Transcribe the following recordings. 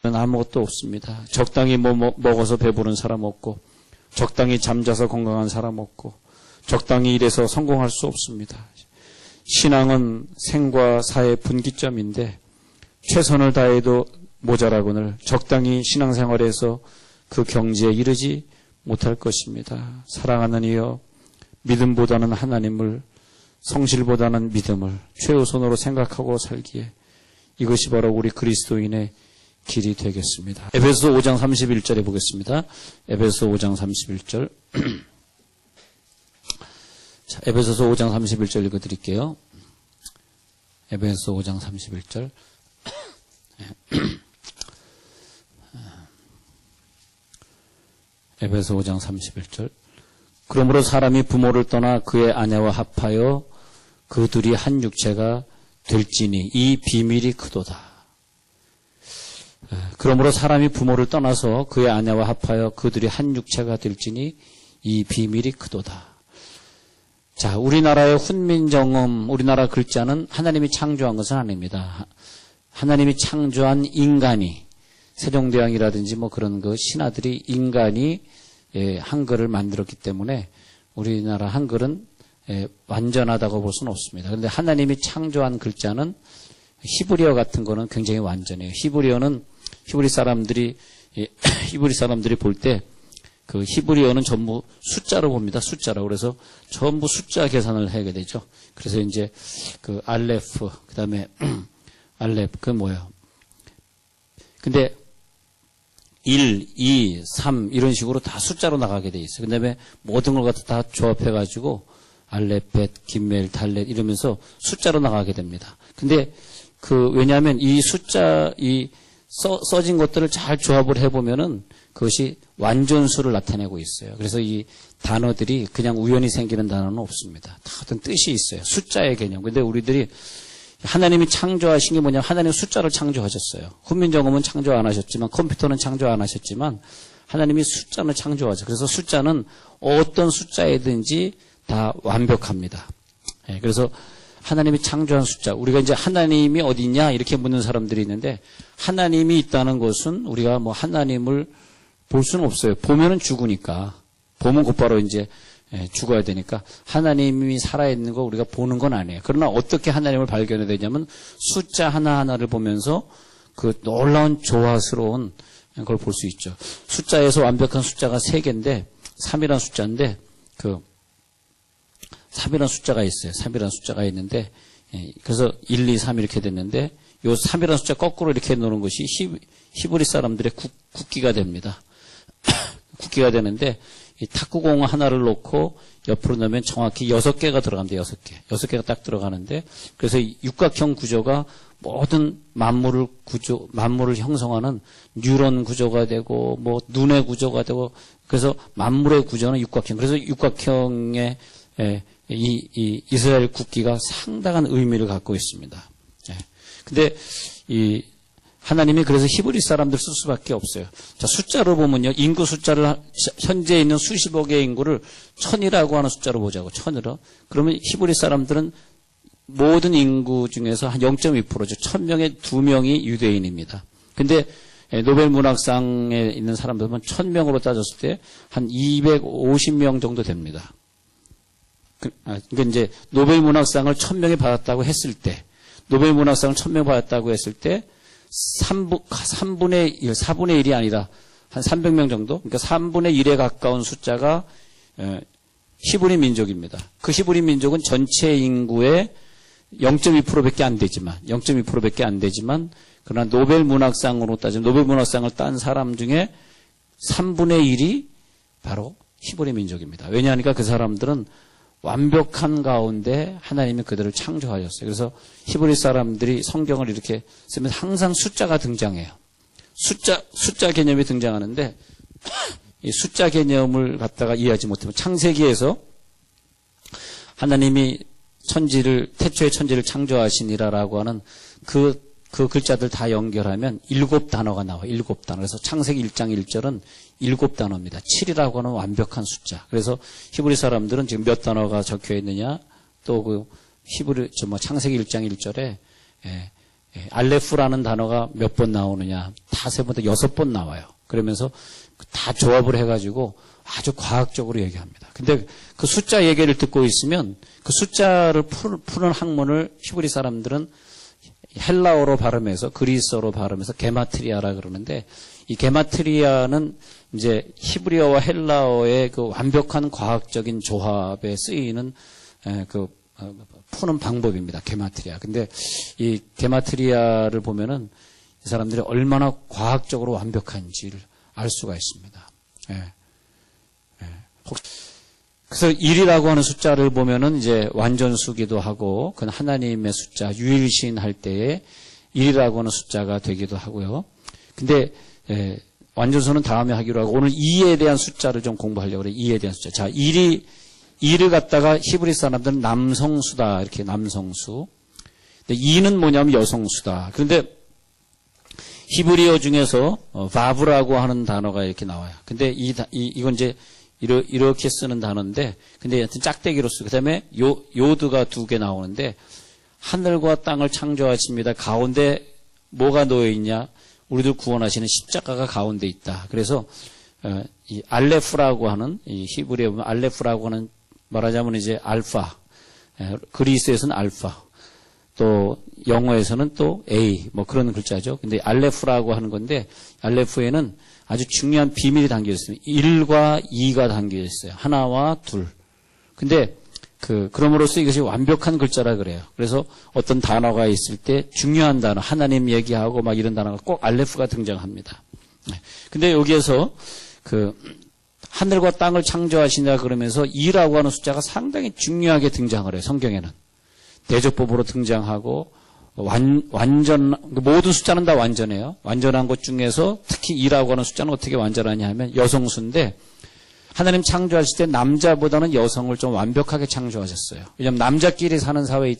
아무것도 없습니다. 적당히 먹어서 배부른 사람 없고, 적당히 잠자서 건강한 사람 없고, 적당히 일해서 성공할 수 없습니다. 신앙은 생과 사의 분기점인데 최선을 다해도 모자라거늘 적당히 신앙생활에서 그 경지에 이르지 못할 것입니다. 사랑하는 이여, 믿음보다는 하나님을, 성실보다는 믿음을 최우선으로 생각하고 살기에 이것이 바로 우리 그리스도인의 길이 되겠습니다. 에베소 5장 31절에 보겠습니다. 에베소 5장 31절. 자, 에베소서 5장 31절 읽어드릴게요. 에베소 5장 31절. 에베소 5장 31절. 그러므로 사람이 부모를 떠나 그의 아내와 합하여 그 둘이 한 육체가 될지니 이 비밀이 크도다. 그러므로 사람이 부모를 떠나서 그의 아내와 합하여 그들이 한 육체가 될지니 이 비밀이 크도다. 자, 우리나라의 훈민정음, 우리나라 글자는 하나님이 창조한 것은 아닙니다. 하나님이 창조한 인간이, 세종대왕이라든지 뭐 그런 그 신하들이 인간이 한글을 만들었기 때문에 우리나라 한글은 완전하다고 볼 수는 없습니다. 그런데 하나님이 창조한 글자는 히브리어 같은 거는 굉장히 완전해요. 히브리어는 히브리 사람들이 볼 때 그 히브리어는 전부 숫자로 봅니다. 숫자로. 그래서 전부 숫자 계산을 하게 되죠. 그래서 이제 그 알레프, 그 다음에 알레프, 그 뭐예요? 근데 1, 2, 3 이런 식으로 다 숫자로 나가게 돼 있어요. 그 다음에 모든 걸 갖다 다 조합해가지고 알렛, 벳, 김멜, 달렛 이러면서 숫자로 나가게 됩니다. 근데 왜냐하면 이 숫자, 써진 것들을 잘 조합을 해보면은 그것이 완전수를 나타내고 있어요. 그래서 이 단어들이 그냥 우연히 생기는 단어는 없습니다. 다 어떤 뜻이 있어요. 숫자의 개념. 근데 우리들이 하나님이 창조하신 게 뭐냐면 하나님 숫자를 창조하셨어요. 훈민정음은 창조 안 하셨지만 컴퓨터는 창조 안 하셨지만 하나님이 숫자는 창조하죠. 그래서 숫자는 어떤 숫자이든지 다 완벽합니다. 그래서 하나님이 창조한 숫자, 우리가 이제 하나님이 어디 있냐 이렇게 묻는 사람들이 있는데 하나님이 있다는 것은 우리가 뭐 하나님을 볼 수는 없어요. 보면은 죽으니까. 보면 곧바로 이제 죽어야 되니까 하나님이 살아있는 거 우리가 보는 건 아니에요. 그러나 어떻게 하나님을 발견해야 되냐면 숫자 하나하나를 보면서 그 놀라운 조화스러운 걸 볼 수 있죠. 숫자에서 완벽한 숫자가 3개인데 3이라는 숫자인데 3이라는 숫자가 있어요. 3이라는 숫자가 있는데 그래서 1, 2, 3 이렇게 됐는데 요 3이라는 숫자 거꾸로 이렇게 놓는 것이 히브리 사람들의 국기가 됩니다. 국기가 되는데 이 탁구공 하나를 놓고 옆으로 넣으면 정확히 6개가 들어갑니다. 6개. 6개가 딱 들어가는데 그래서 이 육각형 구조가 모든 만물을 형성하는 뉴런 구조가 되고 뭐 눈의 구조가 되고 그래서 만물의 구조는 육각형. 그래서 육각형의 이 이스라엘 국기가 상당한 의미를 갖고 있습니다. 근데 하나님이 그래서 히브리 사람들 쓸 수밖에 없어요. 자, 숫자로 보면요. 인구 숫자를 현재 있는 수십억의 인구를 1000이라고 하는 숫자로 보자고. 1000으로. 그러면 히브리 사람들은 모든 인구 중에서 한 0.2%죠. 1000명에 2명이 유대인입니다. 근데 노벨 문학상에 있는 사람들은 1000명으로 따졌을 때 한 250명 정도 됩니다. 그러니까 이제 노벨 문학상을 1000명이 받았다고 했을 때, 노벨 문학상을 1000명 받았다고 했을 때 3분의 1, 4분의 1이 아니라 한 300명 정도? 그러니까 3분의 1에 가까운 숫자가 히브리 민족입니다. 그 히브리 민족은 전체 인구의 0.2%밖에 안 되지만, 0.2%밖에 안 되지만, 그러나 노벨 문학상으로 따지면 노벨 문학상을 딴 사람 중에 3분의 1이 바로 히브리 민족입니다. 왜냐하니까 그 사람들은 완벽한 가운데 하나님이 그들을 창조하셨어요. 그래서 히브리 사람들이 성경을 이렇게 쓰면 항상 숫자가 등장해요. 숫자 개념이 등장하는데 이 숫자 개념을 갖다가 이해하지 못하면 창세기에서 하나님이 태초에 천지를 창조하시니라라고 하는 그 글자들 다 연결하면 7단어가 나와요. 7단어. 그래서 창세기 1장 1절은 7단어입니다. 7이라고 하는 완벽한 숫자. 그래서 히브리 사람들은 지금 몇 단어가 적혀 있느냐? 또 창세기 1장 1절에 알레프라는 단어가 몇 번 나오느냐? 다 다 세보다 6번 나와요. 그러면서 다 조합을 해가지고 아주 과학적으로 얘기합니다. 근데 그 숫자 얘기를 듣고 있으면 그 숫자를 푸는 학문을 히브리 사람들은 헬라어로 발음해서 그리스어로 발음해서 게마트리아라 그러는데 이 게마트리아는 이제 히브리어와 헬라어의 그 완벽한 과학적인 조합에 쓰이는 그 푸는 방법입니다. 게마트리아. 근데 이 게마트리아를 보면은 이 사람들이 얼마나 과학적으로 완벽한지를 알 수가 있습니다. 그래서 1이라고 하는 숫자를 보면은 이제 완전수기도 하고, 그건 하나님의 숫자, 유일신 할 때에 1이라고 하는 숫자가 되기도 하고요. 근데, 완전수는 다음에 하기로 하고, 오늘 2에 대한 숫자를 좀 공부하려고 그래요. 2에 대한 숫자. 자, 2를 갖다가 히브리 사람들은 남성수다. 이렇게 남성수. 근데 2는 뭐냐면 여성수다. 그런데 히브리어 중에서 바브라고 하는 단어가 이렇게 나와요. 근데 이건 이제 이렇게 쓰는 단어인데, 근데 여튼 짝대기로 쓰고, 그 다음에 요드가 2개 나오는데, 하늘과 땅을 창조하십니다. 가운데 뭐가 놓여있냐? 우리들 구원하시는 십자가가 가운데 있다. 그래서, 이 알레프라고 하는, 이 히브리에 보면 알레프라고 하는, 말하자면 이제 알파, 그리스에서는 알파, 또 영어에서는 또 A, 뭐 그런 글자죠. 근데 알레프라고 하는 건데, 알레프에는 아주 중요한 비밀이 담겨 있어요. 1과 2가 담겨 있어요. 하나와 둘. 근데 그럼으로써 이것이 완벽한 글자라 그래요. 그래서 어떤 단어가 있을 때 중요한 단어, 하나님 얘기하고 막 이런 단어가 꼭 알레프가 등장합니다. 근데 여기에서 하늘과 땅을 창조하시냐 그러면서 2라고 하는 숫자가 상당히 중요하게 등장을 해요. 성경에는. 대조법으로 등장하고 모든 숫자는 다 완전해요. 완전한 것 중에서 특히 2라고 하는 숫자는 어떻게 완전하냐 하면 여성수인데, 하나님 창조하실 때 남자보다는 여성을 좀 완벽하게 창조하셨어요. 왜냐하면 남자끼리 사는 사회,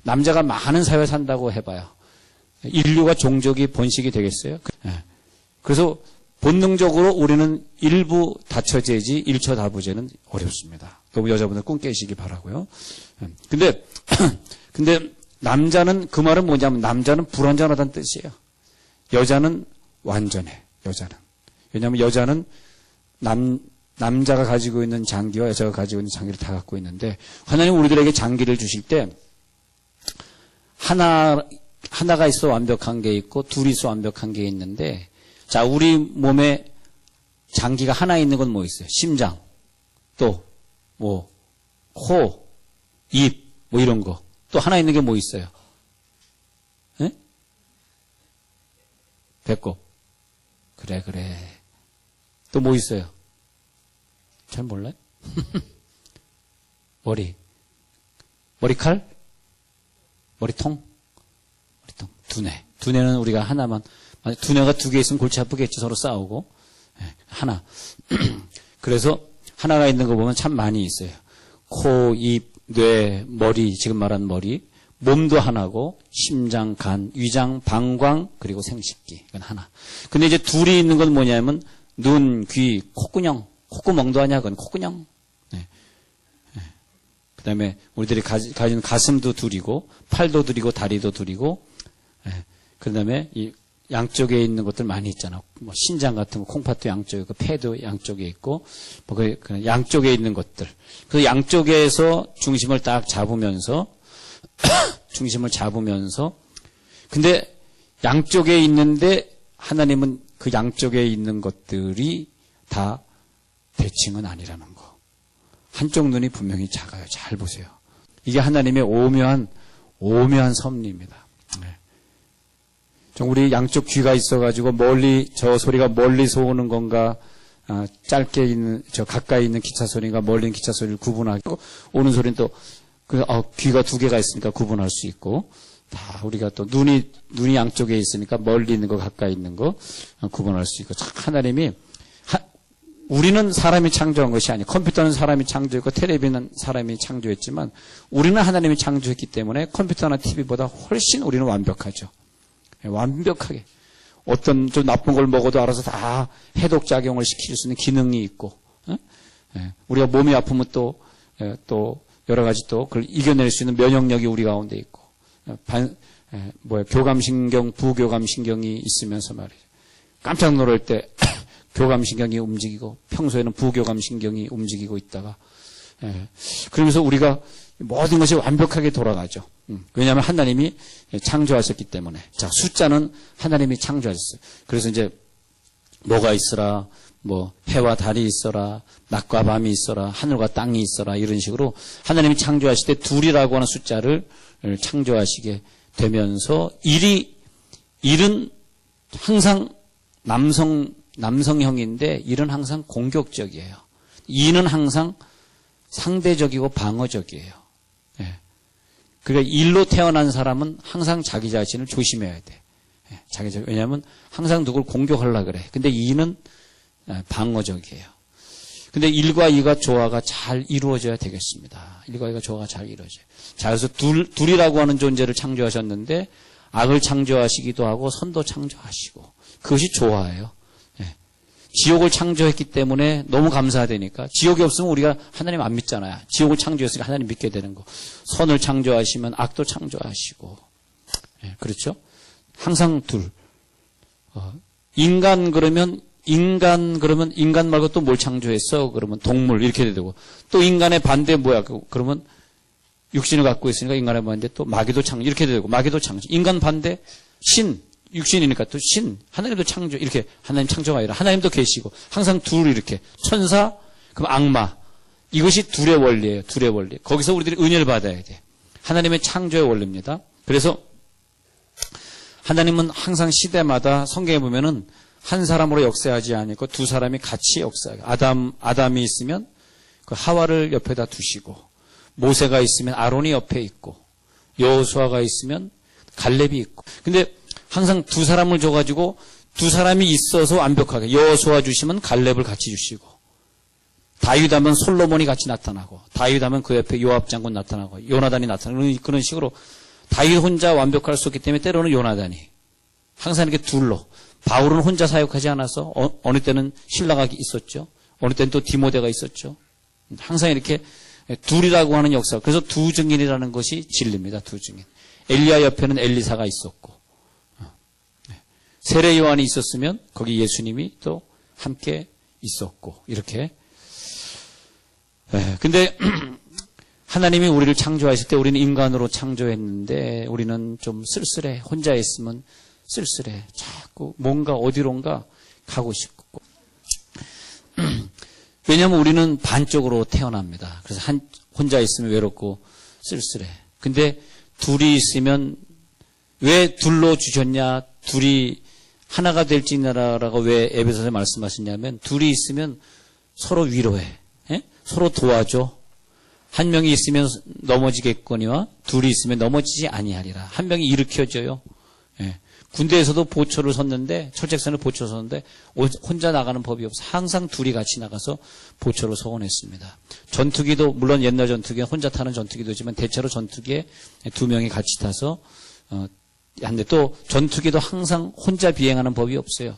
남자가 많은 사회에 산다고 해봐요. 인류가 종족이 번식이 되겠어요? 그래서 본능적으로 우리는 일부 다처제지 일처 다부제는 어렵습니다. 너무 여자분들 꿈 깨시기 바라고요. 근데 남자는, 그 말은 뭐냐면 남자는 불완전하다는 뜻이에요. 여자는 완전해. 여자는. 왜냐하면 여자는 남자가 가지고 있는 장기와 여자가 가지고 있는 장기를 다 갖고 있는데, 하나님 우리들에게 장기를 주실 때 하나가 있어 완벽한 게 있고 둘이 있어 완벽한 게 있는데, 자, 우리 몸에 장기가 하나 있는 건 뭐 있어요? 심장, 또 뭐 코, 입, 뭐 이런 거. 또 하나 있는 게 뭐 있어요? 에? 배꼽. 그래. 또 뭐 있어요? 잘 몰라요? 머리칼? 머리통? 두뇌. 두뇌는 우리가 하나만, 두뇌가 2개 있으면 골치 아프겠지. 서로 싸우고. 하나. 그래서 하나가 있는 거 보면 참 많이 있어요. 코, 입, 뇌, 머리, 지금 말한 머리, 몸도 하나고, 심장, 간, 위장, 방광, 그리고 생식기. 이건 하나. 근데 이제 둘이 있는 건 뭐냐면, 눈, 귀, 콧구녕. 콧구멍도 아니야, 그건 콧구녕. 그 다음에 우리들이 가진 가슴도 둘이고, 팔도 둘이고, 다리도 둘이고, 그 다음에 이 양쪽에 있는 것들 많이 있잖아. 뭐 신장 같은 거, 콩팥도 양쪽에 있고, 폐도 양쪽에 있고, 뭐 그 양쪽에 있는 것들. 그 양쪽에서 중심을 딱 잡으면서, 근데 양쪽에 있는데 하나님은 그 양쪽에 있는 것들이 다 대칭은 아니라는 거. 한쪽 눈이 분명히 작아요. 잘 보세요. 이게 하나님의 오묘한 섭리입니다. 우리 양쪽 귀가 있어가지고 저 소리가 멀리서 오는 건가, 짧게 있는, 가까이 있는 기차 소리가 멀리 있는 기차 소리를 구분하고, 오는 소리는 또, 귀가 2개가 있으니까 구분할 수 있고, 다 우리가 또 눈이 양쪽에 있으니까 멀리 있는 거, 가까이 있는 거 구분할 수 있고, 참 하나님이, 우리는 사람이 창조한 것이 아니에요. 컴퓨터는 사람이 창조했고, 텔레비는 사람이 창조했지만, 우리는 하나님이 창조했기 때문에 컴퓨터나 TV보다 훨씬 우리는 완벽하죠. 완벽하게. 어떤 좀 나쁜 걸 먹어도 알아서 다 해독작용을 시킬 수 있는 기능이 있고, 우리가 몸이 아프면 또 여러 가지 또 그걸 이겨낼 수 있는 면역력이 우리 가운데 있고, 교감신경, 부교감신경이 있으면서 말이죠. 깜짝 놀랄 때 교감신경이 움직이고 평소에는 부교감신경이 움직이고 있다가 그러면서 우리가 모든 것이 완벽하게 돌아가죠. 왜냐하면 하나님이 창조하셨기 때문에. 자, 숫자는 하나님이 창조하셨어요. 그래서 이제 뭐가 있어라, 뭐 해와 달이 있어라, 낮과 밤이 있어라, 하늘과 땅이 있어라, 이런 식으로 하나님이 창조하실 때 둘이라고 하는 숫자를 창조하시게 되면서 일은 항상 남성형인데 일은 항상 공격적이에요. 이는 항상 상대적이고 방어적이에요. 그러니까 일로 태어난 사람은 항상 자기 자신을 조심해야 돼. 왜냐하면 항상 누굴 공격하려고 그래. 근데 이는 방어적이에요. 근데 일과 이가 조화가 잘 이루어져야 되겠습니다. 일과 이가 조화가 잘 이루어져요. 자, 그래서 둘이라고 하는 존재를 창조하셨는데 악을 창조하시기도 하고 선도 창조하시고 그것이 조화예요. 지옥을 창조했기 때문에 너무 감사되니까 지옥이 없으면 우리가 하나님 안 믿잖아요. 지옥을 창조했으니까 하나님 믿게 되는 거. 선을 창조하시면 악도 창조하시고 그렇죠? 항상 둘. 인간 그러면 인간 말고 또 뭘 창조했어? 그러면 동물 이렇게 되고 또 인간의 반대 뭐야? 그러면 육신을 갖고 있으니까 인간의 반대 또 마귀도 창조 이렇게 되고 마귀도 창조. 인간 반대 신 육신이니까 또 신 하나님도 창조 이렇게 하나님 창조가 아니라 하나님도 계시고 항상 둘 이렇게 천사 그럼 악마 이것이 둘의 원리예요. 둘의 원리. 거기서 우리들이 은혜를 받아야 돼. 하나님의 창조의 원리입니다. 그래서 하나님은 항상 시대마다 성경에 보면은 한 사람으로 역사하지 않고 두 사람이 같이 역사해요. 아담이 있으면 그 하와를 옆에다 두시고 모세가 있으면 아론이 옆에 있고 여호수아가 있으면 갈렙이 있고. 근데 항상 두 사람을 줘가지고 두 사람이 있어서 완벽하게 여호수아 주시면 갈렙을 같이 주시고 다윗하면 솔로몬이 같이 나타나고 다윗하면 그 옆에 요압 장군 나타나고 요나단이 나타나고 그런 식으로 다윗 혼자 완벽할 수 없기 때문에 때로는 요나단이 항상 이렇게 둘로 바울은 혼자 사역하지 않아서 어느 때는 신라가 있었죠. 어느 때는 또 디모데가 있었죠. 항상 이렇게 둘이라고 하는 역사. 그래서 두 증인이라는 것이 진리입니다. 두 증인. 엘리야 옆에는 엘리사가 있었고 세례 요한이 있었으면 거기 예수님이 또 함께 있었고 이렇게. 근데 하나님이 우리를 창조하실 때 우리는 인간으로 창조했는데 우리는 좀 쓸쓸해. 혼자 있으면 쓸쓸해. 자꾸 뭔가 어디론가 가고 싶고. 왜냐하면 우리는 반쪽으로 태어납니다. 그래서 혼자 있으면 외롭고 쓸쓸해. 근데 둘이 있으면 왜 둘로 주셨냐? 둘이 하나가 될지니라라고 왜 에베소서에 말씀하셨냐면 둘이 있으면 서로 위로해. 서로 도와줘. 한 명이 있으면 넘어지겠거니와 둘이 있으면 넘어지지 아니하리라. 한 명이 일으켜줘요. 군대에서도 보초를 섰는데 철책선을 보초 섰는데 혼자 나가는 법이 없어. 항상 둘이 같이 나가서 보초를 서원했습니다. 전투기도 물론 옛날 전투기는 혼자 타는 전투기도지만 대체로 전투기에 두 명이 같이 타서 한데 또 전투기도 항상 혼자 비행하는 법이 없어요.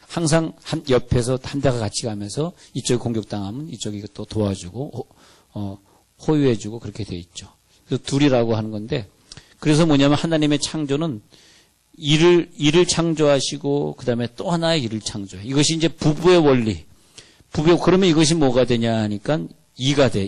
항상 한 옆에서 한 대가 같이 가면서 이쪽이 공격당하면 이쪽이 또 도와주고 호위해주고 그렇게 돼 있죠. 그래서 둘이라고 하는 건데 그래서 뭐냐면 하나님의 창조는 일을 창조하시고 그다음에 또 하나의 일을 창조해. 이것이 이제 부부의 원리. 그러면 이것이 뭐가 되냐 하니까 이가 돼.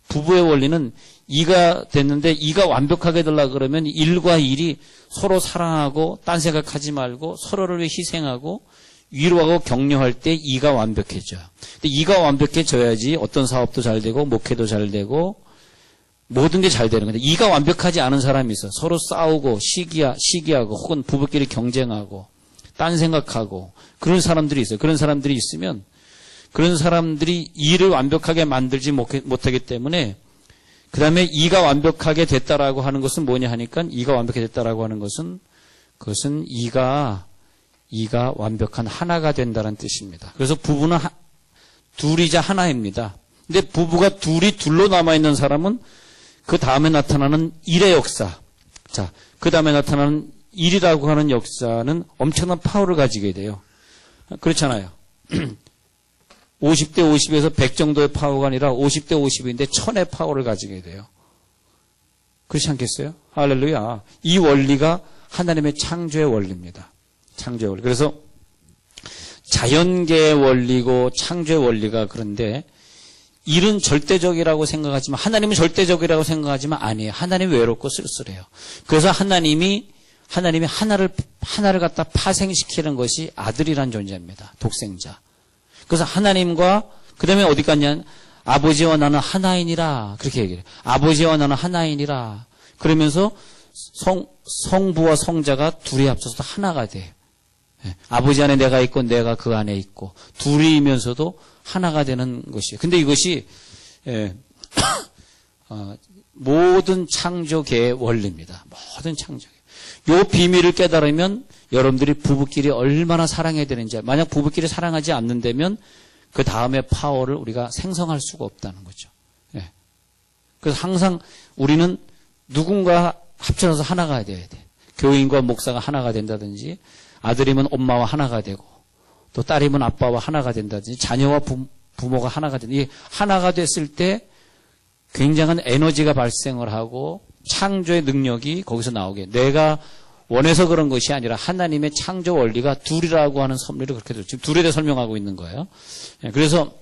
부부의 원리는 이가 됐는데 이가 완벽하게 되려고 그러면 일과 일이 서로 사랑하고 딴 생각하지 말고 서로를 위해 희생하고 위로하고 격려할 때 이가 완벽해져. 근데 이가 완벽해져야지 어떤 사업도 잘 되고 목회도 잘 되고 모든 게 잘 되는 건데 이가 완벽하지 않은 사람이 있어. 서로 싸우고 시기하고 혹은 부부끼리 경쟁하고 딴 생각하고 그런 사람들이 있어요. 그런 사람들이 있으면 그런 사람들이 이를 완벽하게 만들지 못하기 때문에 그 다음에 이가 완벽하게 됐다라고 하는 것은 뭐냐 하니까 이가 완벽하게 됐다라고 하는 것은 그것은 이가 완벽한 하나가 된다는 뜻입니다. 그래서 부부는 둘이자 하나입니다. 근데 부부가 둘로 남아있는 사람은 그 다음에 나타나는 일의 역사. 자, 그 다음에 나타나는 일이라고 하는 역사는 엄청난 파워를 가지게 돼요. 그렇잖아요. 50대 50에서 100 정도의 파워가 아니라 50대 50인데 1000의 파워를 가지게 돼요. 그렇지 않겠어요? 할렐루야. 이 원리가 하나님의 창조의 원리입니다. 창조의 원리. 그래서 자연계의 원리고 창조의 원리가 그런데 일은 절대적이라고 생각하지만 하나님은 절대적이라고 생각하지만 아니에요. 하나님은 외롭고 쓸쓸해요. 그래서 하나님이 하나를 갖다 파생시키는 것이 아들이란 존재입니다. 독생자. 그래서 하나님과 그다음에 어디 갔냐? 아버지와 나는 하나이니라. 그렇게 얘기해요. 아버지와 나는 하나이니라. 그러면서 성부와 성자가 둘이 합쳐서 하나가 돼요. 아버지 안에 내가 있고 내가 그 안에 있고 둘이면서도 하나가 되는 것이에요. 근데 이것이 모든 창조계의 원리입니다. 모든 창조계. 요 비밀을 깨달으면 여러분들이 부부끼리 얼마나 사랑해야 되는지, 만약 부부끼리 사랑하지 않는다면 그 다음에 파워를 우리가 생성할 수가 없다는 거죠. 그래서 항상 우리는 누군가 합쳐서 하나가 돼야 돼. 교인과 목사가 하나가 된다든지, 아들이면 엄마와 하나가 되고, 또 딸이면 아빠와 하나가 된다든지, 자녀와 부모가 하나가 된다. 이 하나가 됐을 때 굉장한 에너지가 발생을 하고 창조의 능력이 거기서 나오게. 내가 원해서 그런 것이 아니라 하나님의 창조 원리가 둘이라고 하는 섭리를 그렇게 줘. 지금 둘에 대해 설명하고 있는 거예요. 그래서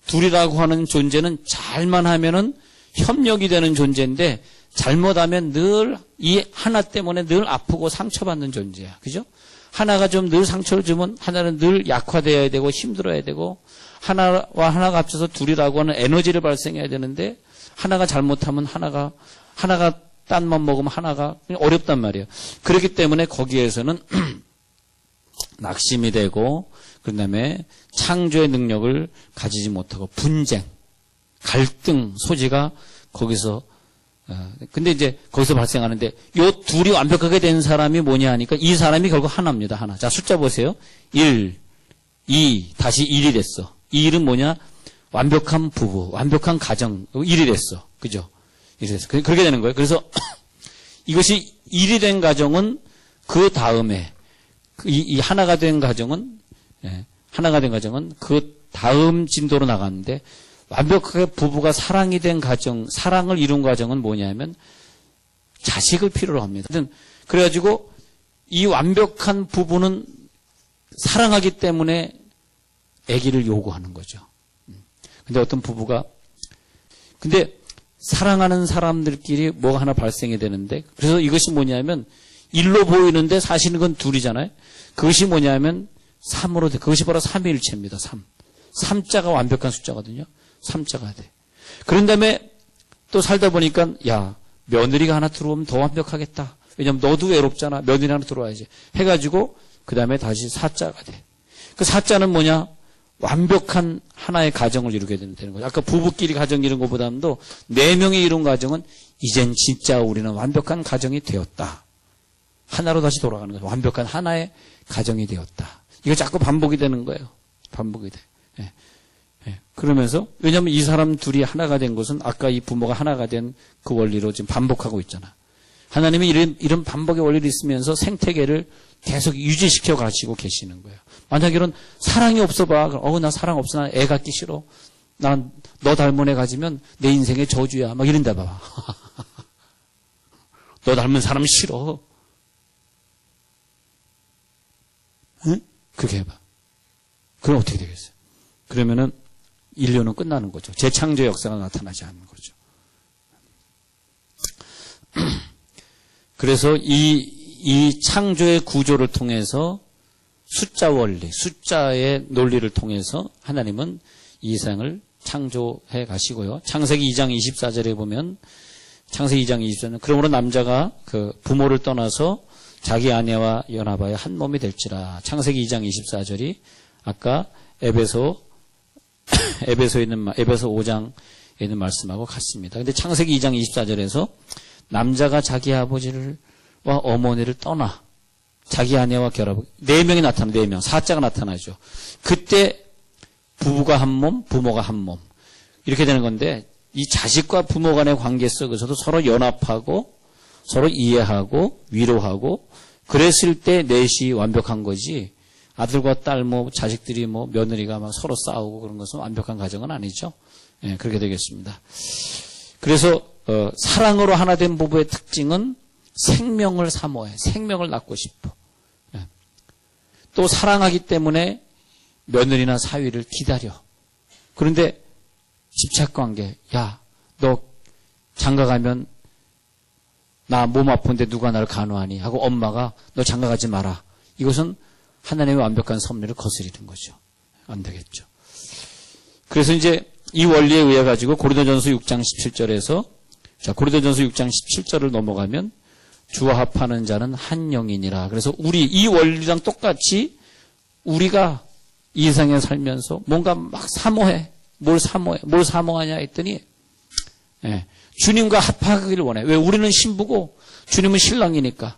둘이라고 하는 존재는 잘만 하면은 협력이 되는 존재인데 잘못하면 늘 이 하나 때문에 늘 아프고 상처받는 존재야. 그죠? 하나가 좀 늘 상처를 주면 하나는 늘 약화되어야 되고 힘들어야 되고 하나와 하나가 합쳐서 둘이라고 하는 에너지를 발생해야 되는데 하나가 잘못하면 하나가 딴만 먹으면 하나가 어렵단 말이에요. 그렇기 때문에 거기에서는 낙심이 되고 그다음에 창조의 능력을 가지지 못하고 분쟁, 갈등 소지가 거기서 근데 이제 거기서 발생하는데 요 둘이 완벽하게 된 사람이 뭐냐 하니까 이 사람이 결국 하나입니다. 하나. 자, 숫자 보세요. 1, 2, 다시 1이 됐어. 이 1은 뭐냐? 완벽한 부부, 완벽한 가정. 1이 됐어. 그죠? 1이 됐어. 그렇게 되는 거예요. 그래서 이것이 1이 된 가정은 그 다음에 이 하나가 된 가정은 하나가 된 가정은 그 다음 진도로 나가는데 완벽하게 부부가 사랑이 된 가정, 사랑을 이룬 가정은 뭐냐면 자식을 필요로 합니다. 그래가지고 이 완벽한 부부는 사랑하기 때문에 아기를 요구하는 거죠. 근데 어떤 부부가 근데 사랑하는 사람들끼리 뭐가 하나 발생이 되는데 그래서 이것이 뭐냐면 일로 보이는데 사실은 그건 둘이잖아요. 그것이 뭐냐면 3으로 돼. 그것이 바로 삼위일체입니다. 3. 3자가 완벽한 숫자거든요. 3자가 돼. 그런 다음에 또 살다 보니까 야 며느리가 하나 들어오면 더 완벽하겠다. 왜냐면 너도 외롭잖아. 며느리 하나 들어와야지. 해가지고 그 다음에 다시 4자가 돼. 그 4자는 뭐냐? 완벽한 하나의 가정을 이루게 되는 거죠. 아까 부부끼리 가정 이룬 것보다도 4명이 이룬 가정은 이젠 진짜 우리는 완벽한 가정이 되었다. 하나로 다시 돌아가는 거죠. 완벽한 하나의 가정이 되었다. 이거 자꾸 반복이 되는 거예요. 반복이 돼. 그러면서 왜냐하면 이 사람 둘이 하나가 된 것은 아까 이 부모가 하나가 된 그 원리로 지금 반복하고 있잖아. 하나님이 이런 반복의 원리를 있으면서 생태계를 계속 유지시켜 가시고 계시는 거예요. 만약 이런 사랑이 없어 봐. 나 사랑 없어. 나 애 갖기 싫어. 난 너 닮은 애 가지면 내 인생의 저주야. 막 이런다 봐. 너 닮은 사람 싫어. 응? 그렇게 해봐. 그럼 어떻게 되겠어요? 그러면은 인류는 끝나는 거죠. 재창조 역사가 나타나지 않는 거죠. 그래서 이 창조의 구조를 통해서 숫자 원리, 숫자의 논리를 통해서 하나님은 이 세상을 창조해 가시고요. 창세기 2장 24절에 보면 창세기 2장 24절은 그러므로 남자가 그 부모를 떠나서 자기 아내와 연합하여 한 몸이 될지라. 창세기 2장 24절이 아까 에베소 5장에 있는 말씀하고 같습니다. 근데 창세기 2장 24절에서 남자가 자기 아버지와 어머니를 떠나 자기 아내와 결합 4명이 나타나 4명 4자가 나타나죠. 그때 부부가 한 몸, 부모가 한 몸 이렇게 되는 건데 이 자식과 부모 간의 관계 속에서도 서로 연합하고 서로 이해하고 위로하고 그랬을 때 넷이 완벽한 거지. 아들과 딸, 자식들이 며느리가 막 서로 싸우고 그런 것은 완벽한 가정은 아니죠. 그렇게 되겠습니다. 그래서, 사랑으로 하나 된 부부의 특징은 생명을 사모해. 생명을 낳고 싶어. 또 사랑하기 때문에 며느리나 사위를 기다려. 그런데 집착관계, 야, 너 장가 가면 나 몸 아픈데 누가 나를 간호하니? 하고 엄마가 너 장가 가지 마라. 이것은 하나님의 완벽한 섭리를 거스리는 거죠. 안 되겠죠. 그래서 이제 이 원리에 의해 가지고 고린도전서 6장 17절에서 자, 고린도전서 6장 17절을 넘어가면 주와 합하는 자는 한 영이니라. 그래서 우리 이 원리랑 똑같이 우리가 이 세상에 살면서 뭔가 막 사모해. 뭘 사모하냐 했더니 주님과 합하기를 원해. 왜? 우리는 신부고 주님은 신랑이니까.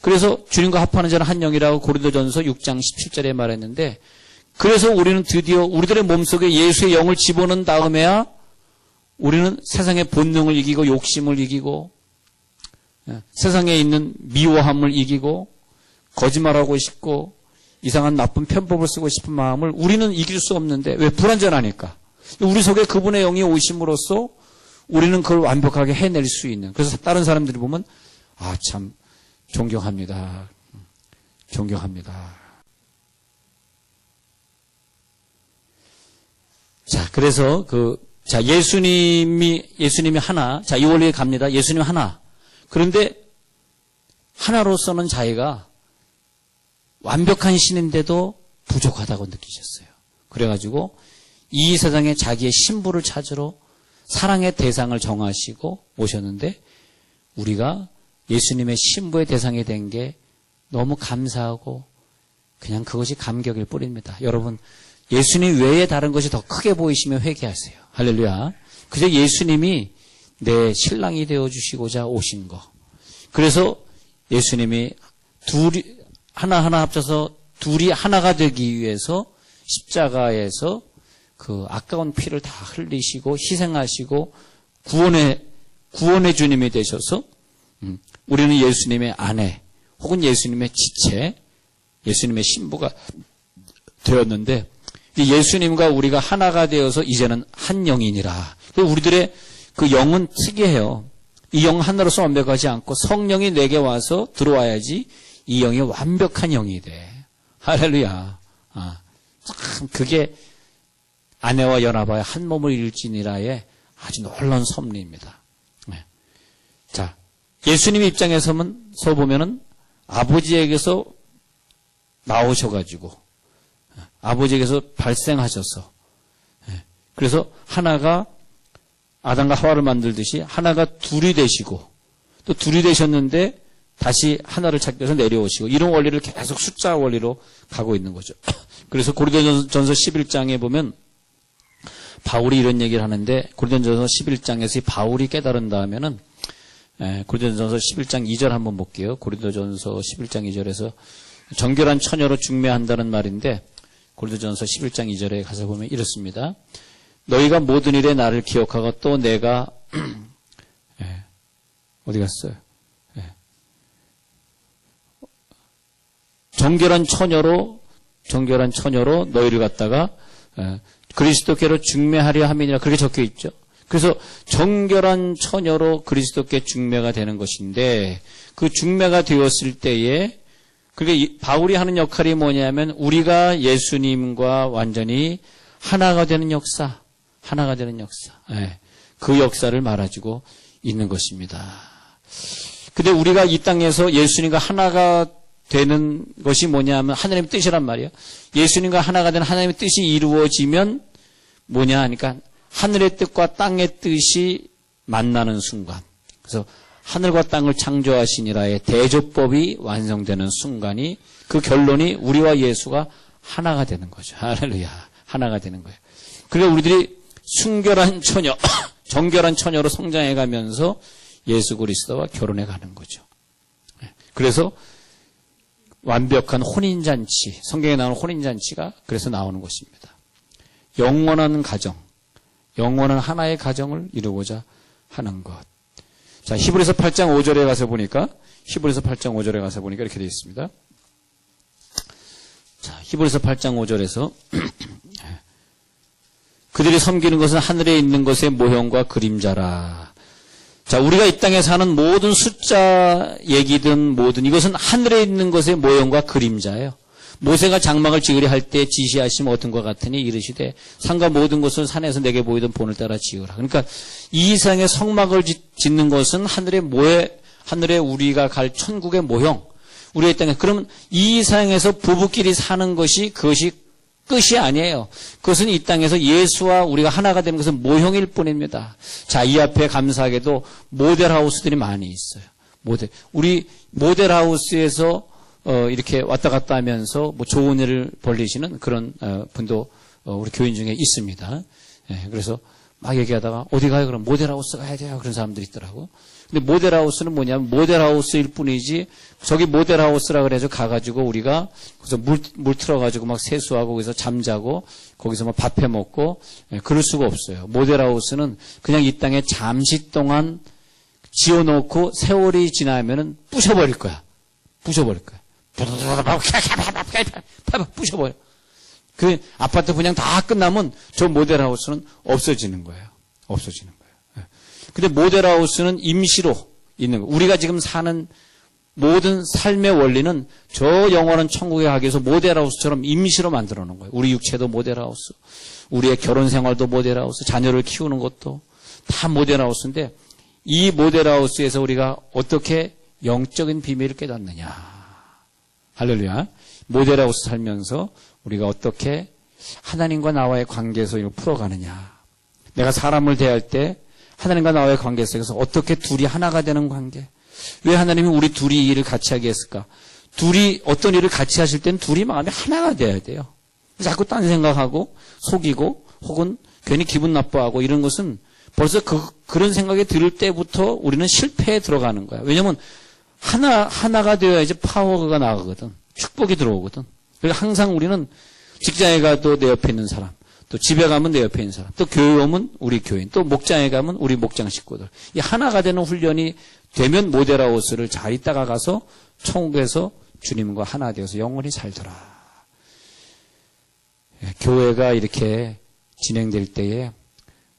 그래서 주님과 합하는 자는 한 영이라고 고린도전서 6장 17절에 말했는데 그래서 우리는 드디어 우리들의 몸속에 예수의 영을 집어넣은 다음에야 우리는 세상의 본능을 이기고 욕심을 이기고 세상에 있는 미워함을 이기고 거짓말하고 싶고 이상한 나쁜 편법을 쓰고 싶은 마음을 우리는 이길 수 없는데 왜? 불완전하니까. 우리 속에 그분의 영이 오심으로써 우리는 그걸 완벽하게 해낼 수 있는. 그래서 다른 사람들이 보면 아, 참 존경합니다. 존경합니다. 자, 그래서 예수님이 하나. 자, 이 원리에 갑니다. 예수님 하나. 그런데 하나로서는 자기가 완벽한 신인데도 부족하다고 느끼셨어요. 그래가지고 이 세상에 자기의 신부를 찾으러 사랑의 대상을 정하시고 오셨는데 우리가 예수님의 신부의 대상이 된 게 너무 감사하고 그냥 그것이 감격일 뿐입니다. 여러분, 예수님 외에 다른 것이 더 크게 보이시면 회개하세요. 할렐루야. 그저 예수님이 내 신랑이 되어주시고자 오신 거. 그래서 예수님이 하나하나 합쳐서 둘이 하나가 되기 위해서 십자가에서 그 아까운 피를 다 흘리시고 희생하시고 구원의 주님이 되셔서 우리는 예수님의 아내 혹은 예수님의 지체, 예수님의 신부가 되었는데 예수님과 우리가 하나가 되어서 이제는 한 영이니라. 우리들의 그 영은 특이해요. 이 영 하나로서 완벽하지 않고 성령이 내게 와서 들어와야지 이 영이 완벽한 영이 돼. 할렐루야. 참 그게 아내와 연합하여 한 몸을 이룰지니라의 아주 놀라운 섭리입니다. 네. 자, 예수님 입장에서 보면은 아버지에게서 나오셔가지고 아버지에게서 발생하셔서 그래서 하나가 아담과 하와를 만들듯이 하나가 둘이 되시고 또 둘이 되셨는데 다시 하나를 찾기 위해서 내려오시고 이런 원리를 계속 숫자 원리로 가고 있는 거죠. 그래서 고린도전서 11장에 보면 바울이 이런 얘기를 하는데 고린도전서 11장에서 바울이 깨달은다 하면은 고린도전서 11장 2절 한번 볼게요. 고린도전서 11장 2절에서 정결한 처녀로 중매한다는 말인데 고린도전서 11장 2절에 가서 보면 이렇습니다. 너희가 모든 일에 나를 기억하고 또 내가 어디 갔어요? 정결한 처녀로 너희를 갖다가 그리스도께로 중매하려 함이니라 그렇게 적혀 있죠. 그래서 정결한 처녀로 그리스도께 중매가 되는 것인데 그 중매가 되었을 때에 그게 바울이 하는 역할이 뭐냐면 우리가 예수님과 완전히 하나가 되는 역사. 그 역사를 말해주고 있는 것입니다. 근데 우리가 이 땅에서 예수님과 하나가 되는 것이 뭐냐면 하나님의 뜻이란 말이에요. 예수님과 하나가 된 하나님의 뜻이 이루어지면 뭐냐 하니까 하늘의 뜻과 땅의 뜻이 만나는 순간. 그래서 하늘과 땅을 창조하시니라의 대조법이 완성되는 순간이 그 결론이 우리와 예수가 하나가 되는 거죠. 할렐루야. 하나가 되는 거예요. 그러니까 우리들이 순결한 처녀, 정결한 처녀로 성장해 가면서 예수 그리스도와 결혼해 가는 거죠. 그래서 완벽한 혼인잔치, 성경에 나오는 혼인잔치가 그래서 나오는 것입니다. 영원한 가정, 영원한 하나의 가정을 이루고자 하는 것. 자, 히브리서 8장 5절에 가서 보니까 이렇게 되어 있습니다. 자, 히브리서 8장 5절에서 그들이 섬기는 것은 하늘에 있는 것의 모형과 그림자라. 자, 우리가 이 땅에 사는 모든 숫자 얘기든 뭐든 이것은 하늘에 있는 것의 모형과 그림자예요. 모세가 장막을 지으려 할 때 지시하심 어떤 것 같으니 이르시되 산과 모든 것을 산에서 내게 보이던 본을 따라 지으라. 그러니까 이 이상의 성막을 짓는 것은 하늘에 우리가 갈 천국의 모형, 우리의 땅에. 그러면 이 이상에서 부부끼리 사는 것이 그것이 끝이 아니에요. 그것은 이 땅에서 예수와 우리가 하나가 되는 것은 모형일 뿐입니다. 자, 이 앞에 감사하게도 모델하우스들이 많이 있어요. 우리 모델하우스에서 이렇게 왔다 갔다 하면서 뭐 좋은 일을 벌리시는 그런 분도 우리 교인 중에 있습니다. 예, 그래서 막 얘기하다가 어디 가요? 그럼 모델하우스 가야 돼요. 그런 사람들이 있더라고. 근데 모델하우스는 뭐냐면 모델하우스일 뿐이지 저기 모델하우스라 그래서 가가지고 우리가 거기서 물 틀어가지고 막 세수하고 거기서 잠자고 거기서 막 밥해 먹고 그럴 수가 없어요. 모델하우스는 그냥 이 땅에 잠시 동안 지어놓고 세월이 지나면은 부셔버릴 거야. 부셔버려. 그 아파트 분양 다 끝나면 저 모델하우스는 없어지는 거예요. 근데 모델하우스는 임시로 있는 거예요. 우리가 지금 사는 모든 삶의 원리는 저 영원한 천국에 가기 위해서 모델하우스처럼 임시로 만들어 놓은 거예요. 우리 육체도 모델하우스, 우리의 결혼 생활도 모델하우스, 자녀를 키우는 것도 다 모델하우스인데 이 모델하우스에서 우리가 어떻게 영적인 비밀을 깨닫느냐. 할렐루야. 모델하우스 살면서 우리가 어떻게 하나님과 나와의 관계에서 이걸 풀어가느냐. 내가 사람을 대할 때 하나님과 나와의 관계 속에서 어떻게 둘이 하나가 되는 관계. 왜 하나님이 우리 둘이 이 일을 같이 하게 했을까? 둘이 어떤 일을 같이 하실 때는 둘이 마음이 하나가 돼야 돼요. 자꾸 딴 생각하고 속이고 혹은 괜히 기분 나빠하고 이런 것은 벌써 그런 생각이 들 때부터 우리는 실패에 들어가는 거야. 왜냐면 하나가 되어야지 파워가 나가거든. 축복이 들어오거든. 그러니까 항상 우리는 직장에 가도 내 옆에 있는 사람, 또 집에 가면 내 옆에 있는 사람, 또 교회 오면 우리 교인, 또 목장에 가면 우리 목장 식구들. 이 하나가 되는 훈련이 되면 모델하우스를 잘 있다가 가서 천국에서 주님과 하나 되어서 영원히 살더라. 교회가 이렇게 진행될 때에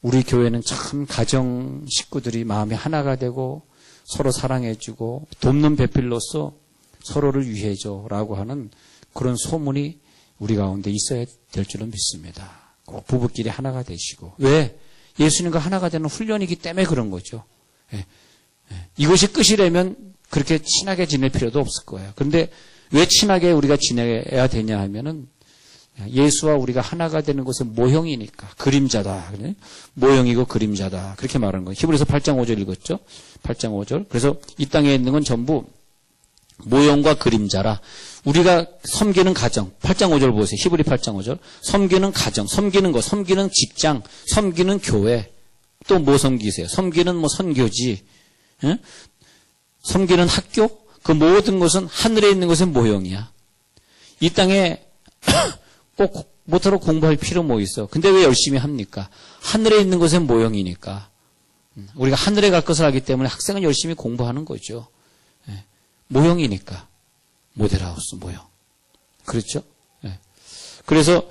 우리 교회는 참 가정 식구들이 마음이 하나가 되고 서로 사랑해주고 돕는 배필로서 서로를 위해줘라고 하는 그런 소문이 우리 가운데 있어야 될 줄은 믿습니다. 꼭 부부끼리 하나가 되시고. 왜? 예수님과 하나가 되는 훈련이기 때문에 그런 거죠. 이것이 끝이라면 그렇게 친하게 지낼 필요도 없을 거예요. 그런데 왜 친하게 우리가 지내야 되냐 하면은 예수와 우리가 하나가 되는 것은 모형이니까. 그림자다. 모형이고 그림자다. 그렇게 말하는 거예요. 히브리서 8장 5절 읽었죠? 8장 5절. 그래서 이 땅에 있는 건 전부 모형과 그림자라. 우리가 섬기는 가정. 8장 5절 보세요. 히브리 8장 5절. 섬기는 가정, 섬기는 것, 섬기는 직장, 섬기는 교회. 또 뭐 섬기세요? 섬기는 뭐 선교지. 예? 섬기는 학교. 그 모든 것은 하늘에 있는 것은 모형이야. 이 땅에 꼭 못하러 공부할 필요 뭐 있어. 근데 왜 열심히 합니까? 하늘에 있는 것은 모형이니까. 우리가 하늘에 갈 것을 알기 때문에 학생은 열심히 공부하는 거죠. 모형이니까. 모델하우스 모형. 그렇죠? 그래서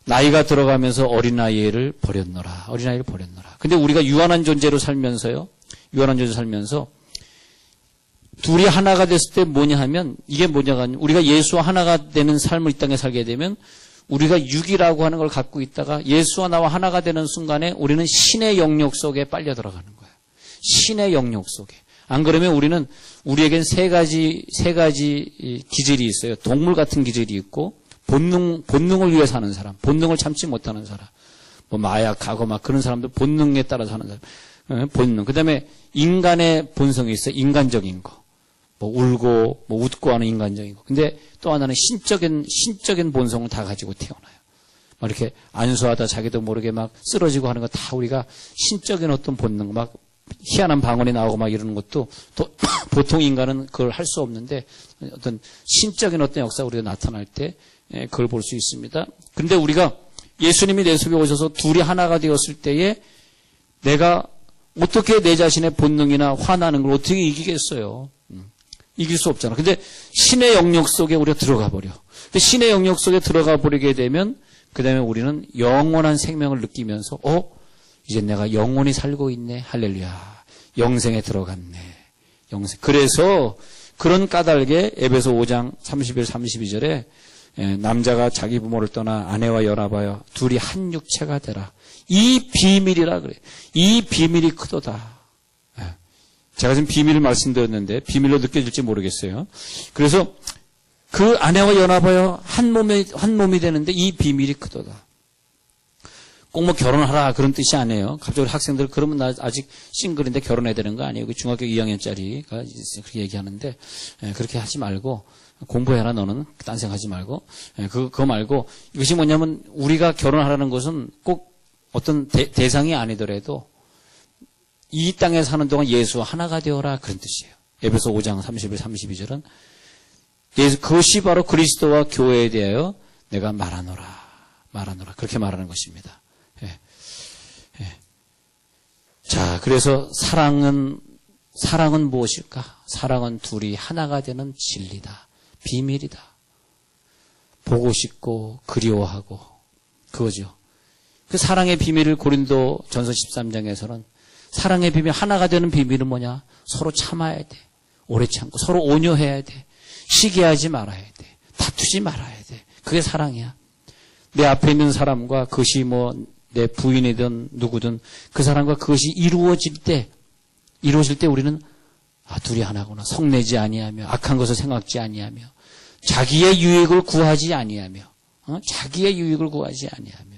나이가 들어가면서 어린아이를 버렸노라. 어린아이를 버렸노라. 근데 우리가 유한한 존재로 살면서요. 유한한 존재로 살면서 둘이 하나가 됐을 때 뭐냐 하면 이게 뭐냐 하면 우리가 예수와 하나가 되는 삶을 이 땅에 살게 되면 우리가 육이라고 하는 걸 갖고 있다가 예수와 나와 하나가 되는 순간에 우리는 신의 영역 속에 빨려 들어가는 거예요. 신의 영역 속에. 안 그러면 우리는 우리에겐 세 가지 기질이 있어요. 동물 같은 기질이 있고 본능을 위해 사는 사람, 본능을 참지 못하는 사람, 뭐 마약하고 막 그런 사람들 본능에 따라 사는 사람, 본능. 그다음에 인간의 본성이 있어요. 인간적인 거, 뭐 울고 뭐 웃고 하는 인간적인 거. 근데 또 하나는 신적인 본성을 다 가지고 태어나요. 막 이렇게 안수하다 자기도 모르게 막 쓰러지고 하는 거 다 우리가 신적인 어떤 본능, 막 희한한 방언이 나오고 막 이러는 것도 보통 인간은 그걸 할 수 없는데 어떤 신적인 어떤 역사가 우리가 나타날 때 그걸 볼 수 있습니다. 그런데 우리가 예수님이 내 속에 오셔서 둘이 하나가 되었을 때에 내가 어떻게 내 자신의 본능이나 화나는 걸 어떻게 이기겠어요? 이길 수 없잖아. 근데 신의 영역 속에 우리가 들어가 버려. 근데 신의 영역 속에 들어가 버리게 되면 그 다음에 우리는 영원한 생명을 느끼면서 이제 내가 영원히 살고 있네. 할렐루야. 영생에 들어갔네. 영생. 그래서 그런 까닭에 에베소 5장 31, 32절에 남자가 자기 부모를 떠나 아내와 연합하여 둘이 한 육체가 되라. 이 비밀이라 그래요. 이 비밀이 크도다. 제가 지금 비밀을 말씀드렸는데 비밀로 느껴질지 모르겠어요. 그래서 그 아내와 연합하여 한 몸이 되는데 이 비밀이 크도다. 꼭 뭐 결혼하라 그런 뜻이 아니에요. 갑자기 학생들 그러면 나 아직 싱글인데 결혼해야 되는 거 아니에요. 중학교 2학년짜리가 그렇게 얘기하는데 그렇게 하지 말고 공부해라 너는 딴 생각하지 말고 그거 말고 이것이 뭐냐면 우리가 결혼하라는 것은 꼭 어떤 대상이 아니더라도 이 땅에 사는 동안 예수와 하나가 되어라 그런 뜻이에요. 에베소 5장 31, 32절은 그것이 바로 그리스도와 교회에 대하여 내가 말하노라 그렇게 말하는 것입니다. 자, 그래서 사랑은 무엇일까? 사랑은 둘이 하나가 되는 진리다. 비밀이다. 보고 싶고 그리워하고 그거죠. 그 사랑의 비밀을 고린도 전서 13장에서는 사랑의 비밀 하나가 되는 비밀은 뭐냐? 서로 참아야 돼. 오래 참고 서로 온유해야 돼. 시기하지 말아야 돼. 다투지 말아야 돼. 그게 사랑이야. 내 앞에 있는 사람과 그것이 뭐 내 부인이든 누구든 그 사람과 그것이 이루어질 때 우리는 둘이 하나구나. 성내지 아니하며 악한 것을 생각지 아니하며 자기의 유익을 구하지 아니하며 자기의 유익을 구하지 아니하며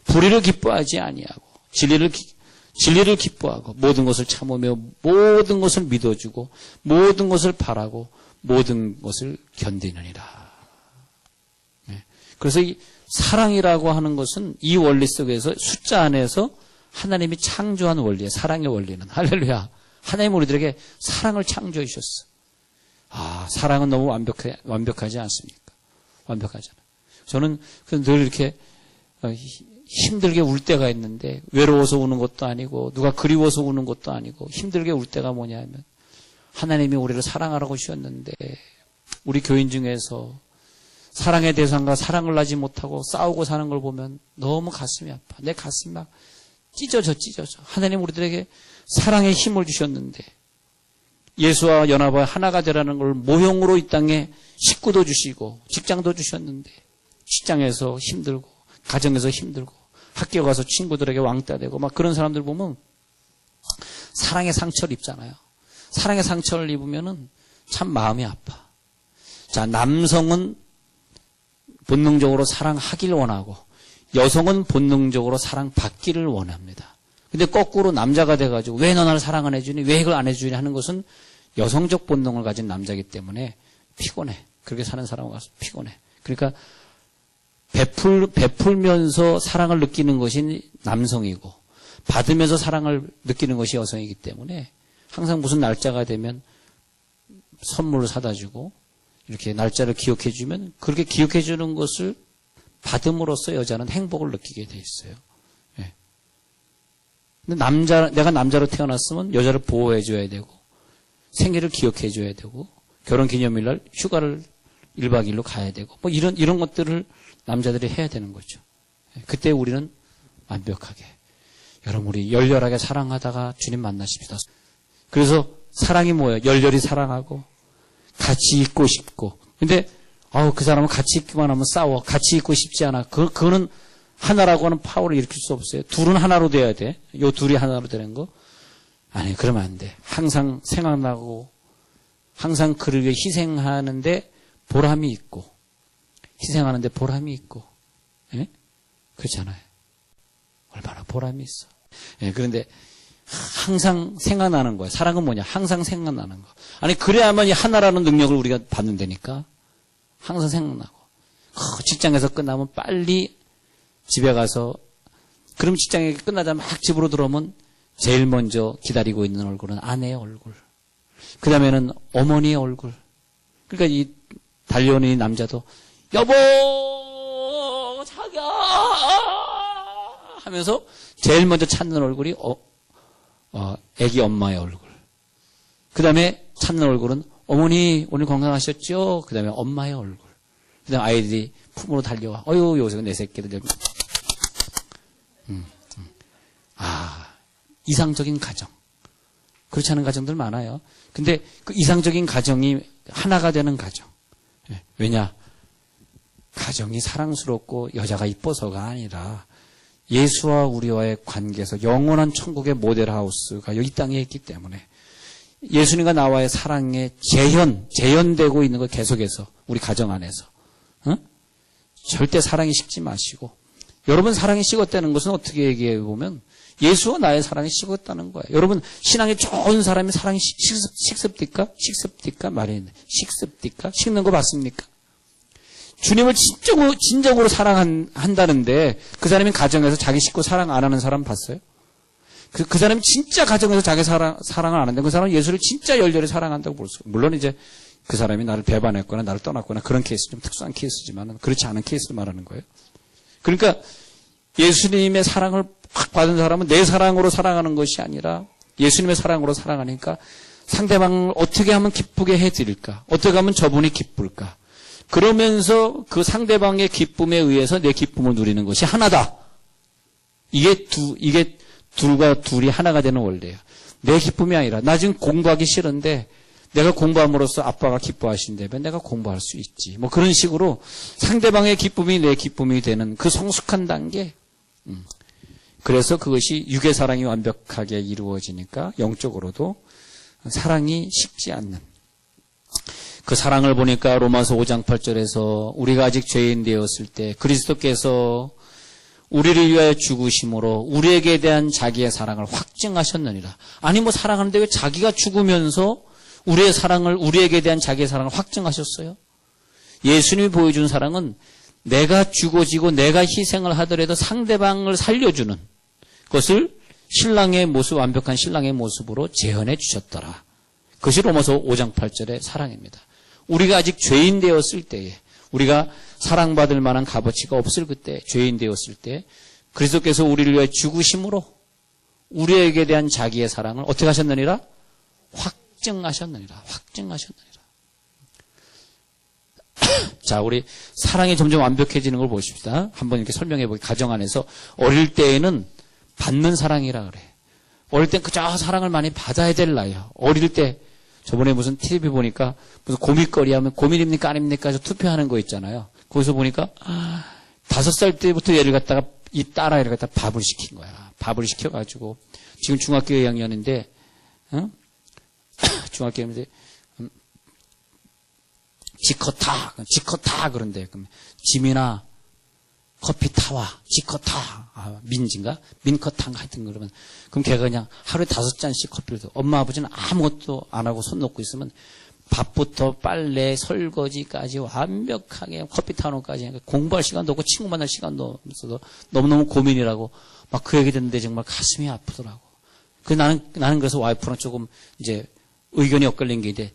불의를 기뻐하지 아니하고 진리를 기뻐하고 모든 것을 참으며 모든 것을 믿어주고 모든 것을 바라고 모든 것을 견디느니라. 그래서 이 사랑이라고 하는 것은 이 원리 속에서 숫자 안에서 하나님이 창조한 원리예요. 사랑의 원리는. 할렐루야. 하나님 우리들에게 사랑을 창조해 주셨어. 사랑은 너무 완벽하지 않습니까? 완벽하잖아요. 저는 늘 이렇게 힘들게 울 때가 있는데 외로워서 우는 것도 아니고 누가 그리워서 우는 것도 아니고 힘들게 울 때가 뭐냐면 하나님이 우리를 사랑하라고 주셨는데 우리 교인 중에서 사랑의 대상과 사랑을 하지 못하고 싸우고 사는 걸 보면 너무 가슴이 아파. 내 가슴이 막 찢어져. 하나님 우리들에게 사랑의 힘을 주셨는데 예수와 연합하여 하나가 되라는 걸 모형으로 이 땅에 식구도 주시고 직장도 주셨는데 직장에서 힘들고 가정에서 힘들고 학교 가서 친구들에게 왕따 되고 막 그런 사람들 보면 사랑의 상처를 입잖아요. 사랑의 상처를 입으면은 참 마음이 아파. 자, 남성은 본능적으로 사랑하기를 원하고 여성은 본능적으로 사랑받기를 원합니다. 근데 거꾸로 남자가 돼가지고 왜 너 나를 사랑 안 해주니? 왜 이걸 안 해주니? 하는 것은 여성적 본능을 가진 남자이기 때문에 피곤해. 그렇게 사는 사람은 피곤해. 그러니까 베풀면서 사랑을 느끼는 것이 남성이고 받으면서 사랑을 느끼는 것이 여성이기 때문에 항상 무슨 날짜가 되면 선물을 사다 주고 이렇게 날짜를 기억해 주면 그렇게 기억해 주는 것을 받음으로써 여자는 행복을 느끼게 돼 있어요. 예. 근데 내가 남자로 태어났으면 여자를 보호해 줘야 되고 생일을 기억해 줘야 되고 결혼 기념일날 휴가를 1박 2일로 가야 되고 뭐 이런 것들을 남자들이 해야 되는 거죠. 예. 그때 우리는 완벽하게 여러분 우리 열렬하게 사랑하다가 주님 만나십시다. 그래서 사랑이 뭐예요? 열렬히 사랑하고 같이 있고 싶고. 근데 그 사람은 같이 있기만 하면 싸워. 같이 있고 싶지 않아. 그거는 하나라고 하는 파워를 일으킬 수 없어요. 둘은 하나로 돼야 돼. 요 둘이 하나로 되는 거. 아니, 그러면 안 돼. 항상 생각나고 항상 그를 위해 희생하는데 보람이 있고 희생하는데 보람이 있고. 예? 그렇잖아요. 얼마나 보람이 있어. 예, 그런데 항상 생각나는 거예요. 사랑은 뭐냐? 항상 생각나는 거. 아니, 그래야만 이 하나라는 능력을 우리가 받는다니까. 항상 생각나고. 직장에서 끝나면 빨리 집에 가서, 그럼 직장이 끝나자 막 집으로 들어오면 제일 먼저 기다리고 있는 얼굴은 아내의 얼굴. 그 다음에는 어머니의 얼굴. 그러니까 이 달려오는 이 남자도, 여보! 자기야! 하면서 제일 먼저 찾는 얼굴이 애기 엄마의 얼굴. 그 다음에 찾는 얼굴은 어머니 오늘 건강하셨죠? 그 다음에 엄마의 얼굴. 그 다음에 아이들이 품으로 달려와. 요새 내 새끼들. 이상적인 가정. 그렇지 않은 가정들 많아요. 근데 그 이상적인 가정이 하나가 되는 가정. 왜냐? 가정이 사랑스럽고 여자가 이뻐서가 아니라 예수와 우리와의 관계에서 영원한 천국의 모델하우스가 이 땅에 있기 때문에 예수님과 나와의 사랑의 재현되고 있는 것 계속해서 우리 가정 안에서 절대 사랑이 식지 마시고 여러분 사랑이 식었다는 것은 어떻게 얘기해 보면 예수와 나의 사랑이 식었다는 거예요. 여러분 신앙이 좋은 사람이 사랑이 식습니까? 식습니까? 말했는데 식습니까? 식는 거 봤습니까? 주님을 진정으로 사랑한다는데 그 사람이 가정에서 자기 식구 사랑 안 하는 사람 봤어요? 그 사람이 진짜 가정에서 자기 사랑을 안 하는데 그 사람은 예수를 진짜 열렬히 사랑한다고 볼 수 있어요. 물론 이제 그 사람이 나를 배반했거나 나를 떠났거나 그런 케이스 좀 특수한 케이스지만 그렇지 않은 케이스를 말하는 거예요. 그러니까 예수님의 사랑을 확 받은 사람은 내 사랑으로 사랑하는 것이 아니라 예수님의 사랑으로 사랑하니까 상대방을 어떻게 하면 기쁘게 해드릴까? 어떻게 하면 저분이 기쁠까? 그러면서 그 상대방의 기쁨에 의해서 내 기쁨을 누리는 것이 하나다. 이게 둘과 둘이 하나가 되는 원리예요. 내 기쁨이 아니라 나 지금 공부하기 싫은데 내가 공부함으로써 아빠가 기뻐하신다면 내가 공부할 수 있지. 뭐 그런 식으로 상대방의 기쁨이 내 기쁨이 되는 그 성숙한 단계. 그래서 그것이 육의 사랑이 완벽하게 이루어지니까 영적으로도 사랑이 식지 않는. 그 사랑을 보니까 로마서 5장 8절에서 우리가 아직 죄인 되었을 때 그리스도께서 우리를 위하여 죽으심으로 우리에게 대한 자기의 사랑을 확증하셨느니라. 아니 뭐 사랑하는데 왜 자기가 죽으면서 우리의 사랑을 우리에게 대한 자기의 사랑을 확증하셨어요? 예수님이 보여준 사랑은 내가 죽어지고 내가 희생을 하더라도 상대방을 살려주는 것을 신랑의 모습, 완벽한 신랑의 모습으로 재현해 주셨더라. 그것이 로마서 5장 8절의 사랑입니다. 우리가 아직 죄인 되었을 때에 우리가 사랑받을 만한 값어치가 없을 그때 죄인 되었을 때 그리스도께서 우리를 위해 죽으심으로 우리에게 대한 자기의 사랑을 어떻게 하셨느니라? 확증하셨느니라. 자, 우리 사랑이 점점 완벽해지는 걸 보십시다. 한번 이렇게 설명해 보기. 가정 안에서 어릴 때에는 받는 사랑이라 그래. 어릴 땐 그저 사랑을 많이 받아야 될 나이야. 어릴 때 저번에 무슨 TV 보니까 무슨 고민거리 하면 고민입니까 아닙니까 해서 투표하는 거 있잖아요. 거기서 보니까 5살 때부터 얘를 갖다가 이 딸아이를 갖다가 밥을 시킨 거야. 밥을 시켜가지고 지금 중학교 2학년인데 중학교 2학년인데 지커타 그런데 그럼 지민아 커피 타와 지커타 민지인가 민커탕 하여튼 그러면 그럼 걔가 그냥 하루에 5잔씩 커피를 줘. 엄마 아버지는 아무것도 안 하고 손 놓고 있으면 밥부터 빨래 설거지까지 완벽하게 커피 타노까지 공부할 시간도 없고 친구 만날 시간도 없어서 너무너무 고민이라고 막 그 얘기 듣는데 정말 가슴이 아프더라고. 나는 그래서 와이프랑 조금 이제 의견이 엇갈린 게 있는데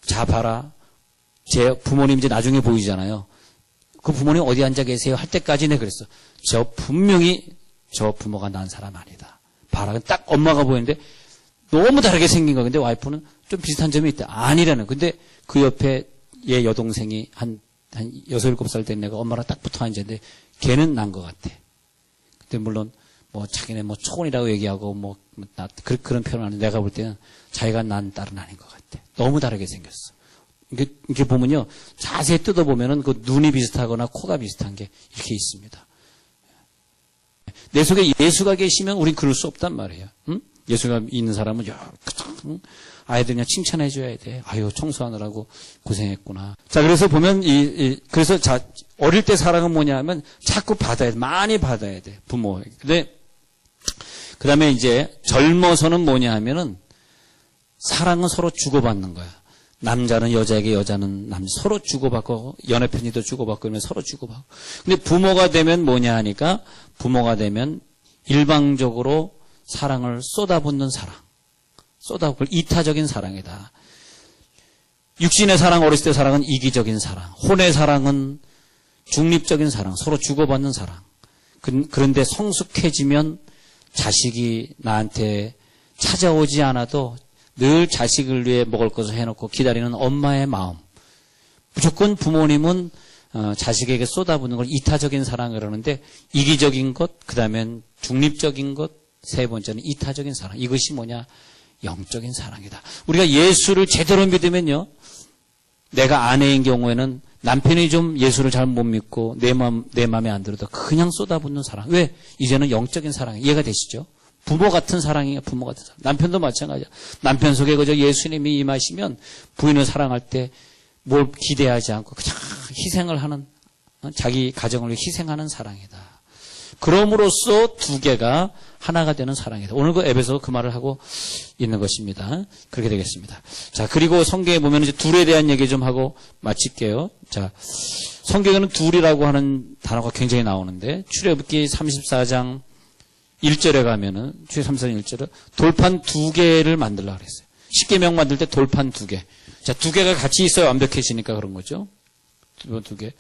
자 봐라 제 부모님 이제 나중에 보이잖아요. 그 부모님 어디 앉아 계세요? 할 때까지는 그랬어. 분명히 저 부모가 난 사람 아니다. 봐라. 딱 엄마가 보이는데 너무 다르게 생긴 거. 근데 와이프는 좀 비슷한 점이 있다. 아니라는. 근데 그 옆에 얘 여동생이 한 6, 7살 된 애가 엄마랑 딱 붙어 앉았는데 걔는 난 것 같아. 근데 물론 뭐 자기네 뭐 초혼이라고 얘기하고 그런 표현을 하는데 내가 볼 때는 자기가 난 딸은 아닌 것 같아. 너무 다르게 생겼어. 이렇게 보면요. 자세히 뜯어보면은 그 눈이 비슷하거나 코가 비슷한 게 이렇게 있습니다. 내 속에 예수가 계시면 우린 그럴 수 없단 말이에요. 응? 예수가 있는 사람은 아이들 그냥 칭찬해줘야 돼. 아유, 청소하느라고 고생했구나. 자, 그래서 보면 그래서 어릴 때 사랑은 뭐냐 하면 자꾸 받아야 돼. 많이 받아야 돼. 부모에게. 근데 그 다음에 이제 젊어서는 뭐냐 하면은 사랑은 서로 주고받는 거야. 남자는 여자에게 여자는 서로 주고받고 연애 편지도 주고받고 그러면 서로 주고받고. 근데 부모가 되면 뭐냐 하니까 부모가 되면 일방적으로 사랑을 쏟아붓는 사랑. 쏟아붓고 이타적인 사랑이다. 육신의 사랑, 어렸을 때 사랑은 이기적인 사랑. 혼의 사랑은 중립적인 사랑. 서로 주고받는 사랑. 그런데 성숙해지면 자식이 나한테 찾아오지 않아도 늘 자식을 위해 먹을 것을 해놓고 기다리는 엄마의 마음. 무조건 부모님은 자식에게 쏟아붓는 걸 이타적인 사랑을 하는데 이기적인 것, 그 다음엔 중립적인 것, 세 번째는 이타적인 사랑. 이것이 뭐냐? 영적인 사랑이다. 우리가 예수를 제대로 믿으면요. 내가 아내인 경우에는 남편이 좀 예수를 잘 못 믿고 내 맘에 안 들어도 그냥 쏟아붓는 사랑. 왜? 이제는 영적인 사랑이 이해가 되시죠? 부모 같은 사랑이에요. 부모 같은 사랑. 남편도 마찬가지야. 남편 속에 그저 예수님이 임하시면 부인을 사랑할 때 뭘 기대하지 않고 그냥 희생을 하는, 자기 가정을 위해 희생하는 사랑이다. 그럼으로써 두 개가 하나가 되는 사랑이다. 오늘 그 앱에서 그 말을 하고 있는 것입니다. 그렇게 되겠습니다. 자, 그리고 성경에 보면 이제 둘에 대한 얘기 좀 하고 마칠게요. 자, 성경에는 둘이라고 하는 단어가 굉장히 나오는데, 출애굽기 34장 1절에 가면은, 출애굽기 34장 1절에 돌판 2개를 만들려고 그랬어요. 십계명 만들 때 돌판 2개. 자, 2개가 같이 있어야 완벽해지니까 그런 거죠. 두 개.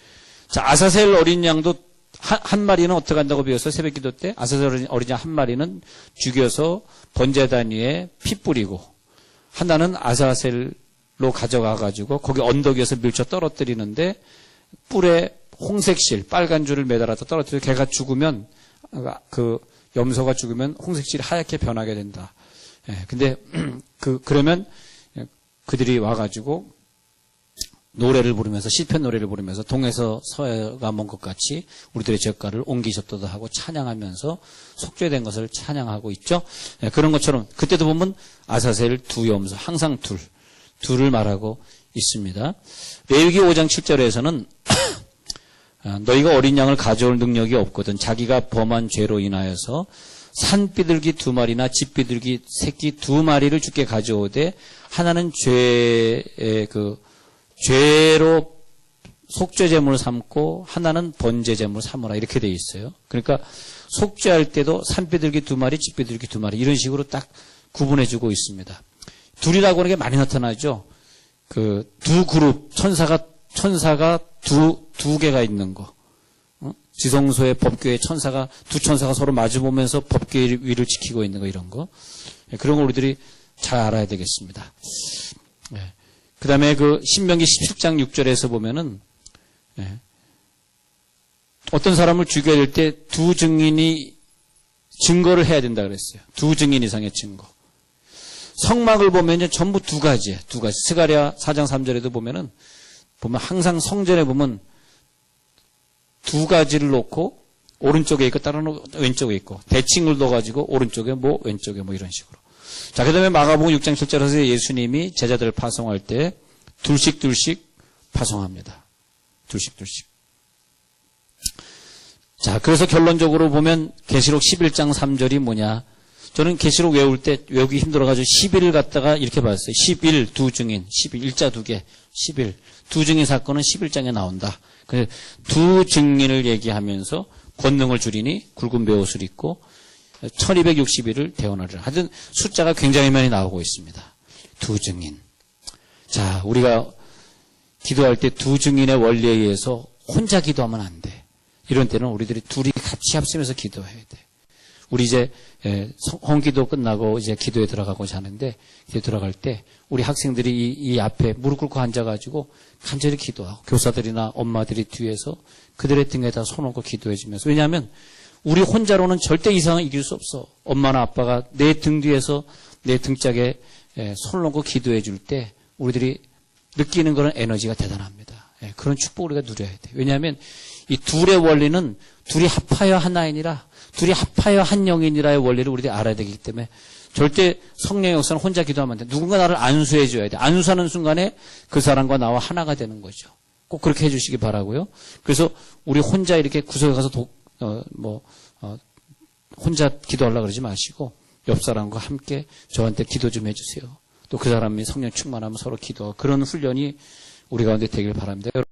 자, 아사셀 어린 양도 한 마리는 어떻게 한다고 배웠어요? 새벽 기도 때 아사셀 어린 양 한 마리는 죽여서 번제단 위에 피 뿌리고, 하나는 아사셀로 가져가 가지고 거기 언덕 위에서 밀쳐 떨어뜨리는데 뿔에 홍색실 빨간 줄을 매달아서 떨어뜨려 걔가 죽으면, 그 염소가 죽으면 홍색실이 하얗게 변하게 된다. 예, 근데 그러면 그들이 와가지고 노래를 부르면서, 시편 노래를 부르면서 동에서 서해가 먼 것 같이 우리들의 죄가를 옮기셨도다 하고 찬양하면서 속죄된 것을 찬양하고 있죠. 네, 그런 것처럼 그때도 보면 아사셀 두 염소, 항상 둘을 말하고 있습니다. 레위기 5장 7절에서는 너희가 어린 양을 가져올 능력이 없거든 자기가 범한 죄로 인하여서 산비둘기 2마리나 집비둘기 새끼 2마리를 주께 가져오되 하나는 죄로 속죄제물을 삼고 하나는 번제제물을 삼으라, 이렇게 돼 있어요. 그러니까 속죄할 때도 산비둘기 2마리, 집비둘기 2마리 이런 식으로 딱 구분해주고 있습니다. 둘이라고 하는 게 많이 나타나죠. 그 두 그룹, 천사가 두 개가 있는 거. 지성소의 법궤의 두 천사가 서로 마주보면서 법궤 위를 지키고 있는 거, 이런 거. 그런 걸 우리들이 잘 알아야 되겠습니다. 네. 그 다음에 그 신명기 17장 6절에서 보면은, 어떤 사람을 죽여야 될 때 두 증인이 증거를 해야 된다 그랬어요. 두 증인 이상의 증거. 성막을 보면 이제 전부 두 가지예요. 스가랴 4장 3절에도 보면 항상 성전에 보면 두 가지를 놓고 오른쪽에 있고 다른 왼쪽에 있고, 대칭을 넣어가지고 오른쪽에 왼쪽에 이런 식으로. 자, 그 다음에 마가복음 6장 7절에서 예수님이 제자들을 파송할 때 둘씩 파송합니다. 둘씩. 자, 그래서 결론적으로 보면 계시록 11장 3절이 뭐냐. 저는 계시록 외울 때 외우기 힘들어가지고 11을 갖다가 이렇게 봤어요. 11 두 증인, 11 일자 두 개, 11 두 증인 사건은 11장에 나온다. 그래서 두 증인을 얘기하면서 권능을 줄이니 굵은 베옷을 입고 1261을 대원하리라. 하여튼 숫자가 굉장히 많이 나오고 있습니다. 두 증인. 자, 우리가 기도할 때 두 증인의 원리에 의해서 혼자 기도하면 안 돼. 이런 때는 우리들이 둘이 같이 합심해서 기도해야 돼. 우리 이제 hon기도 끝나고 이제 기도에 들어가고자 하는데, 기도에 들어갈 때 우리 학생들이 이 앞에 무릎 꿇고 앉아가지고 간절히 기도하고, 교사들이나 엄마들이 뒤에서 그들의 등에다 손 얹고 기도해 주면서. 왜냐하면 우리 혼자로는 절대 이상을 이길 수 없어. 엄마나 아빠가 내 등 뒤에서 내 등짝에 손을 얹고 기도해 줄 때 우리들이 느끼는 그런 에너지가 대단합니다. 그런 축복을 우리가 누려야 돼. 왜냐하면 이 둘의 원리는 둘이 합하여 하나이니라, 둘이 합하여 한 영이니라의 원리를 우리들이 알아야 되기 때문에 절대 성령의 역사는 혼자 기도하면 안 돼. 누군가 나를 안수해 줘야 돼. 안수하는 순간에 그 사람과 나와 하나가 되는 거죠. 꼭 그렇게 해주시기 바라고요. 그래서 우리 혼자 이렇게 구석에 가서 혼자 기도하려고 그러지 마시고 옆 사람과 함께 저한테 기도 좀 해주세요. 또 그 사람이 성령 충만하면 서로 기도하고, 그런 훈련이 우리 가운데 되길 바랍니다.